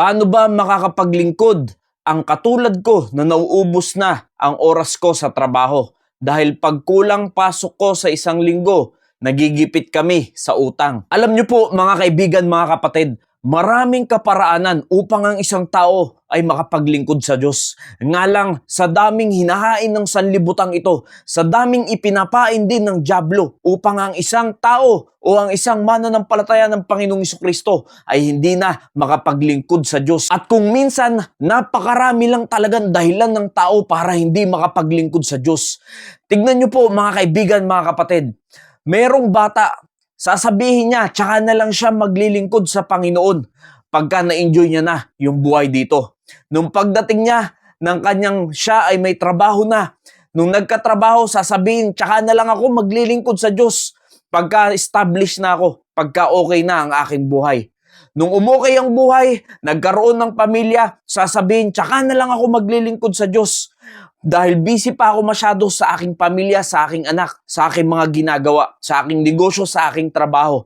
Paano ba makakapaglingkod ang katulad ko na nauubos na ang oras ko sa trabaho? Dahil pagkulang pasok ko sa isang linggo, nagigipit kami sa utang. Alam niyo po mga kaibigan, mga kapatid, maraming kaparaanan upang ang isang tao ay makapaglingkod sa Diyos. Nga lang, sa daming hinahain ng sanlibutan ito, sa daming ipinapain din ng dyablo upang ang isang tao o ang isang mananampalataya ng Panginoong Jesucristo ay hindi na makapaglingkod sa Diyos. At kung minsan, napakarami lang talagang dahilan ng tao para hindi makapaglingkod sa Diyos. Tignan niyo po mga kaibigan, mga kapatid, merong bata, sasabihin niya, tsaka na lang siya maglilingkod sa Panginoon pagka na-enjoy niya na yung buhay dito. Nung pagdating niya ng kanyang siya ay may trabaho na, nung nagkatrabaho, sasabihin, tsaka na lang ako maglilingkod sa Diyos pagka established na ako, pagka okay na ang aking buhay. Nung umukay ang buhay, nagkaroon ng pamilya, sasabihin, tsaka na lang ako maglilingkod sa Diyos. Dahil busy pa ako masyado sa aking pamilya, sa aking anak, sa aking mga ginagawa, sa aking negosyo, sa aking trabaho.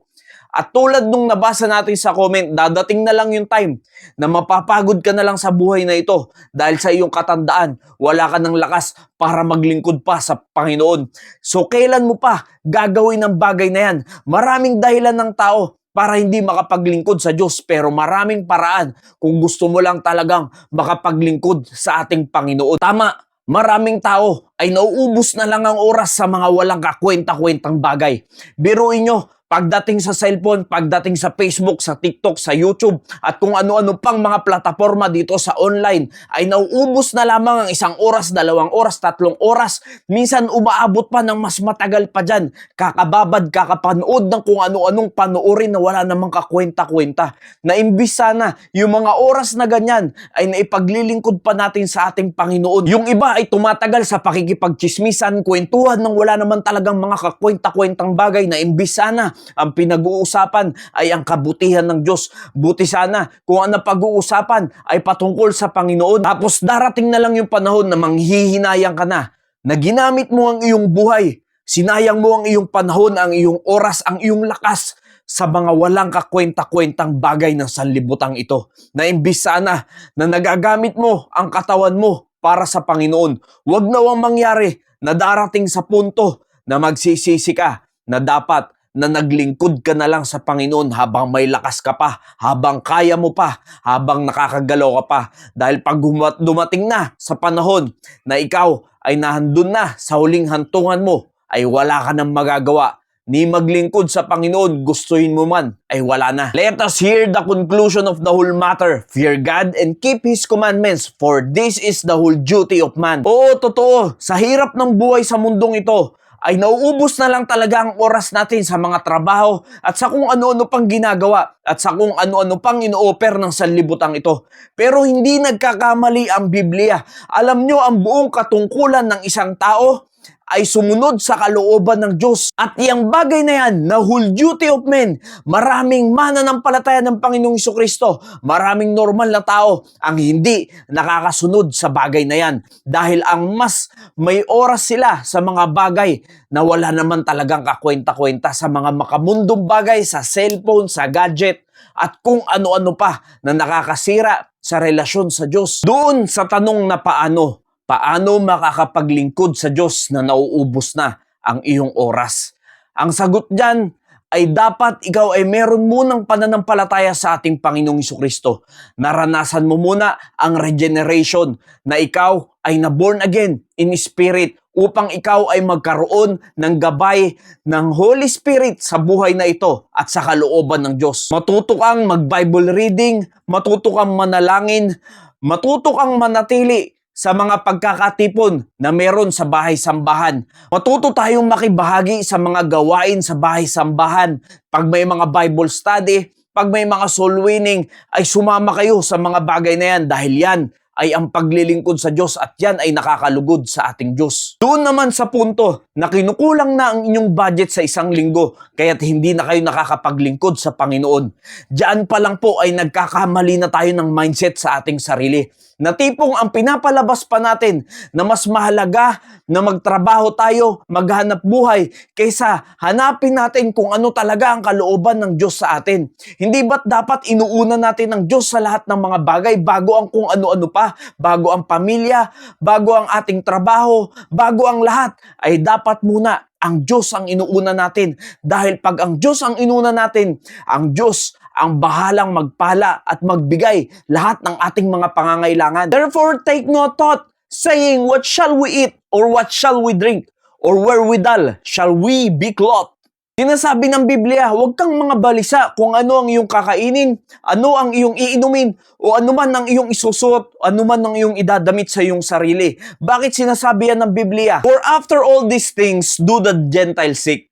At tulad nung nabasa natin sa comment, dadating na lang yung time na mapapagod ka na lang sa buhay na ito dahil sa iyong katandaan, wala ka ng lakas para maglingkod pa sa Panginoon. So kailan mo pa gagawin ang bagay na yan? Maraming dahilan ng tao para hindi makapaglingkod sa Diyos, pero maraming paraan kung gusto mo lang talagang makapaglingkod sa ating Panginoon. Tama, maraming tao ay nauubos na lang ang oras sa mga walang kakwenta-kwentang bagay. Biruin nyo, pagdating sa cellphone, pagdating sa Facebook, sa TikTok, sa YouTube, at kung ano-ano pang mga plataforma dito sa online, ay nauubos na lamang ang 1 oras, 2 oras, 3 oras. Minsan umaabot pa ng mas matagal pa dyan. Kakababad, kakapanood ng kung ano-anong panoorin na wala namang kakwenta-kwenta. Na imbis sana, yung mga oras na ganyan ay naipaglilingkod pa natin sa ating Panginoon. Yung iba ay tumatagal sa pakikipagchismisan, kwentuhan ng wala naman talagang mga kakwenta-kwentang bagay na imbis sana ang pinag-uusapan ay ang kabutihan ng Diyos. Buti sana kung ang napag-uusapan ay patungkol sa Panginoon. Tapos darating na lang yung panahon na manghihinayang ka na ginamit mo ang iyong buhay. Sinayang mo ang iyong panahon, ang iyong oras, ang iyong lakas sa mga walang kakwenta-kwentang bagay ng sanlibutan ito. Na imbis sana na nagagamit mo ang katawan mo para sa Panginoon. Huwag nawang mangyari na darating sa punto na magsisisi ka na dapat na naglingkod ka na lang sa Panginoon habang may lakas ka pa, habang kaya mo pa, habang nakakagalaw ka pa. Dahil pag dumating na sa panahon na ikaw ay nahandun na sa huling hantungan mo, ay wala ka nang magagawa. Ni maglingkod sa Panginoon, gustuhin mo man, ay wala na. Let us hear the conclusion of the whole matter. Fear God and keep His commandments, for this is the whole duty of man. Oo, totoo. Sa hirap ng buhay sa mundong ito, ay nauubos na lang talaga ang oras natin sa mga trabaho at sa kung ano-ano pang ginagawa at sa kung ano-ano pang ino-offer ng sanlibutan ito. Pero hindi nagkakamali ang Biblia. Alam nyo, ang buong katungkulan ng isang tao ay sumunod sa kalooban ng Diyos. At yung bagay na yan, na whole duty of men, maraming mananampalataya ng Panginoong Jesucristo, maraming normal na tao ang hindi nakakasunod sa bagay na yan. Dahil ang mas may oras sila sa mga bagay na wala naman talagang kakwenta-kwenta, sa mga makamundong bagay, sa cellphone, sa gadget, at kung ano-ano pa na nakakasira sa relasyon sa Diyos. Doon sa tanong na paano makakapaglingkod sa Diyos na nauubos na ang iyong oras? Ang sagot dyan ay dapat ikaw ay meron munang pananampalataya sa ating Panginoong Jesucristo. Naranasan mo muna ang regeneration na ikaw ay na-born again in spirit upang ikaw ay magkaroon ng gabay ng Holy Spirit sa buhay na ito at sa kalooban ng Diyos. Matuto kang mag-Bible reading, matuto kang manalangin, matuto kang manatili sa mga pagkakatipon na meron sa bahay-sambahan. Matuto tayong makibahagi sa mga gawain sa bahay-sambahan. Pag may mga Bible study, pag may mga soul winning, ay sumama kayo sa mga bagay na yan dahil yan ay ang paglilingkod sa Diyos at yan ay nakakalugod sa ating Diyos. Doon naman sa punto na kinukulang na ang inyong budget sa isang linggo kaya't hindi na kayo nakakapaglingkod sa Panginoon. Diyan pa lang po ay nagkakamali na tayo ng mindset sa ating sarili. Na tipong ang pinapalabas pa natin na mas mahalaga na magtrabaho tayo, maghanap buhay, kaysa hanapin natin kung ano talaga ang kalooban ng Diyos sa atin. Hindi ba't dapat inuuna natin ng Diyos sa lahat ng mga bagay bago ang kung ano-ano pa, bago ang pamilya, bago ang ating trabaho, bago ang lahat, ay dapat muna ang Diyos ang inuuna natin. Dahil pag ang Diyos ang inuna natin, ang Diyos ang bahalang magpala at magbigay lahat ng ating mga pangangailangan. Therefore, take no thought, saying, what shall we eat? Or what shall we drink? Or wherewithal shall we be clothed? Sinasabi ng Biblia, huwag kang mga balisa kung ano ang iyong kakainin, ano ang iyong iinumin, o ano man ang iyong isusuot, ano man ang iyong idadamit sa iyong sarili. Bakit sinasabi yan ng Biblia? For after all these things, do the Gentiles seek.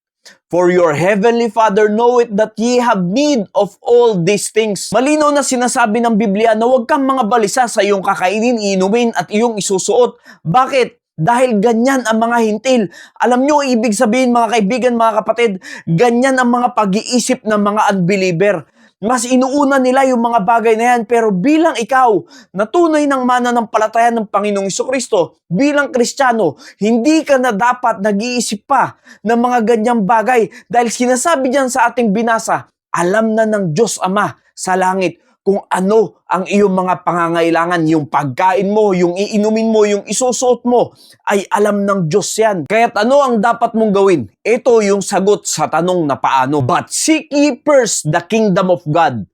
For your heavenly Father knoweth that ye have need of all these things. Malinaw na sinasabi ng Biblia na huwag kang mga balisa sa iyong kakainin, iinumin at iyong isusuot. Bakit? Dahil ganyan ang mga hintil. Alam nyo, ibig sabihin mga kaibigan, mga kapatid, ganyan ang mga pag-iisip ng mga unbeliever. Mas inuuna nila yung mga bagay na yan, pero bilang ikaw, na tunay ng mananampalataya ng Panginoong Jesucristo, bilang Kristiyano, hindi ka na dapat nag-iisip pa ng mga ganyang bagay. Dahil sinasabi diyan sa ating binasa, alam na ng Diyos Ama sa langit kung ano ang iyong mga pangangailangan, yung pagkain mo, yung iinumin mo, yung isusuot mo, ay alam ng Diyos yan. Kaya't ano ang dapat mong gawin? Ito yung sagot sa tanong na paano. But seek ye first the kingdom of God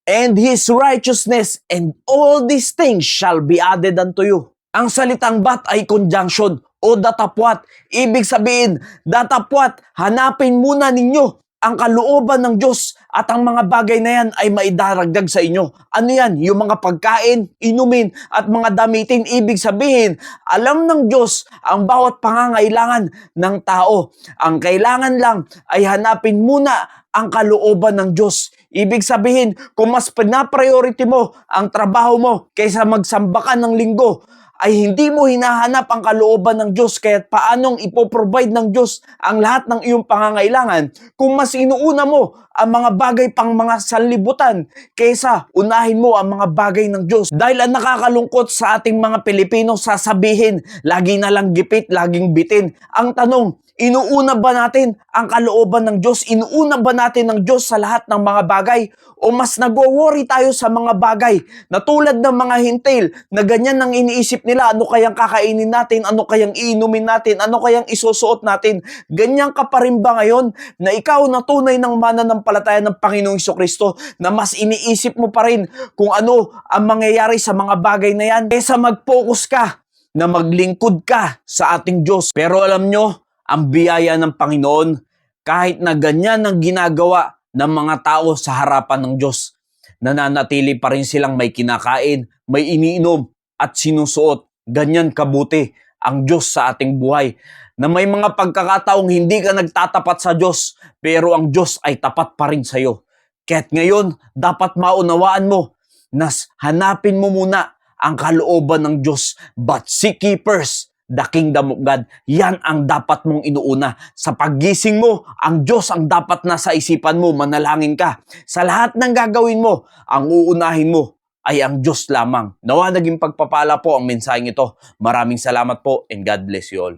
and His righteousness, and all these things shall be added unto you. Ang salitang but ay conjunction o datapwat. Ibig sabihin, datapwat, hanapin muna ninyo ang kalooban ng Diyos at ang mga bagay na yan ay maidaragdag sa inyo. Ano yan? Yung mga pagkain, inumin at mga damitin. Ibig sabihin, alam ng Diyos ang bawat pangangailangan ng tao. Ang kailangan lang ay hanapin muna ang kalooban ng Diyos. Ibig sabihin, kung mas pinapriority mo ang trabaho mo kaysa magsamba ka ng linggo, ay hindi mo hinahanap ang kalooban ng Diyos, kaya't paanong ipoprovide ng Diyos ang lahat ng iyong pangangailangan kung mas inuuna mo ang mga bagay pang mga sanlibutan kaysa unahin mo ang mga bagay ng Diyos. Dahil ang nakakalungkot sa ating mga Pilipino, sasabihin, lagi na lang gipit, laging bitin. Ang tanong, inuuna ba natin ang kalooban ng Diyos? Inuuna ba natin ng Diyos sa lahat ng mga bagay? O mas nagwo-worry tayo sa mga bagay na tulad ng mga hintil na ganyan ang iniisip nila, ano kayang kakainin natin, ano kayang iinumin natin, ano kayang isusuot natin? Ganyan ka pa rin ba ngayon na ikaw na tunay ng mananampalataya ng Panginoong Jesucristo na mas iniisip mo pa rin kung ano ang mangyayari sa mga bagay na yan kaysa mag-focus ka na maglingkod ka sa ating Diyos? Pero alam nyo, ang biyaya ng Panginoon, kahit na ganyan ang ginagawa ng mga tao sa harapan ng Diyos, nananatili pa rin silang may kinakain, may iniinom at sinusuot. Ganyan kabuti ang Diyos sa ating buhay. Na may mga pagkakataong hindi ka nagtatapat sa Diyos, pero ang Diyos ay tapat pa rin sa iyo. Kaya't ngayon, dapat maunawaan mo na hanapin mo muna ang kalooban ng Diyos. But seek ye first the kingdom of God. Yan ang dapat mong inuuna. Sa paggising mo, ang Diyos ang dapat nasa isipan mo. Manalangin ka. Sa lahat ng gagawin mo, ang uunahin mo ay ang Diyos lamang. Nawa naging pagpapala po ang mensaheng ito. Maraming salamat po and God bless you all.